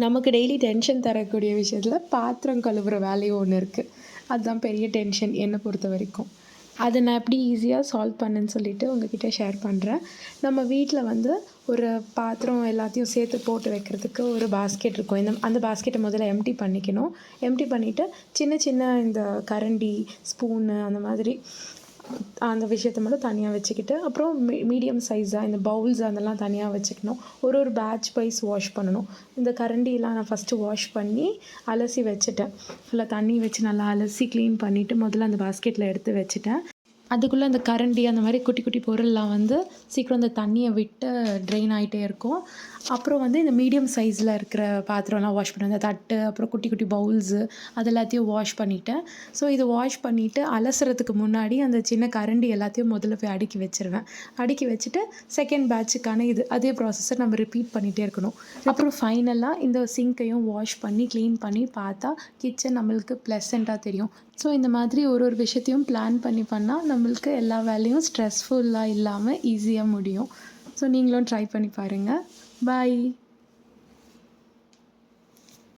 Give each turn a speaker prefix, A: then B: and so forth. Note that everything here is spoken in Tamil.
A: நமக்கு டெய்லி டென்ஷன் தரக்கூடிய விஷயத்தில் பாத்திரம் கழுவுற வேலையும் ஒன்று இருக்குது. அதுதான் பெரிய டென்ஷன் என்னை பொறுத்த வரைக்கும். அதை நான் எப்படி ஈஸியாக சால்வ் பண்ணேன்னு சொல்லிட்டு உங்ககிட்ட ஷேர் பண்ணுறேன். நம்ம வீட்டில் வந்து ஒரு பாத்திரம் எல்லாத்தையும் சேர்த்து போட்டு வைக்கிறதுக்கு ஒரு பாஸ்கெட் இருக்கும். அந்த பாஸ்கெட்டை முதல்ல எம்ப்டி பண்ணிக்கணும். எம்ப்டி பண்ணிவிட்டு சின்ன சின்ன இந்த கரண்டி, ஸ்பூனு அந்த மாதிரி அந்த விஷயத்த மட்டும் தனியாக வச்சுக்கிட்டு, அப்புறம் மீடியம் சைஸாக இந்த பவுல்ஸ் அதெல்லாம் தனியாக வச்சுக்கணும். ஒரு ஒரு பேட்ச் வைஸ் வாஷ் பண்ணணும். இந்த கரண்டியெல்லாம் நான் ஃபஸ்ட்டு வாஷ் பண்ணி அலசி வச்சுட்டேன். ஃபுல்லாக தண்ணி வச்சு நல்லா அலசி க்ளீன் பண்ணிவிட்டு முதல்ல அந்த பாஸ்கெட்டில் எடுத்து வச்சுட்டேன். அதுக்குள்ளே அந்த கரண்டி அந்த மாதிரி குட்டி குட்டி பொருள்லாம் வந்து சீக்கிரம் அந்த தண்ணியை விட்டு ட்ரெயின் ஆகிட்டே இருக்கும். அப்புறம் வந்து இந்த மீடியம் சைஸில் இருக்கிற பாத்திரம்லாம் வாஷ் பண்ணுவேன். இந்த தட்டு, அப்புறம் குட்டி குட்டி பவுல்ஸு அது எல்லாத்தையும் வாஷ் பண்ணிவிட்டேன். ஸோ இதை வாஷ் பண்ணிவிட்டு அலசுறதுக்கு முன்னாடி அந்த சின்ன கரண்டி எல்லாத்தையும் முதல்ல போய் அடுக்கி வச்சுருவேன். அடுக்கி வச்சுட்டு செகண்ட் பேட்சுக்கான அதே ப்ராசஸை நம்ம ரிப்பீட் பண்ணிகிட்டே இருக்கணும். அப்புறம் ஃபைனலாக இந்த சிங்க்கையும் வாஷ் பண்ணி க்ளீன் பண்ணி பார்த்தா கிச்சன் நம்மளுக்கு ப்ளசண்ட்டாக தெரியும். ஸோ இந்த மாதிரி ஒரு ஒரு விஷயத்தையும் பிளான் பண்ணால் நம்மளுக்கு எல்லா வேலையும் ஸ்ட்ரெஸ்ஃபுல்லாக இல்லாமல் ஈஸியாக முடியும். ஸோ நீங்களும் ட்ரை பண்ணி பாருங்கள். பாய்.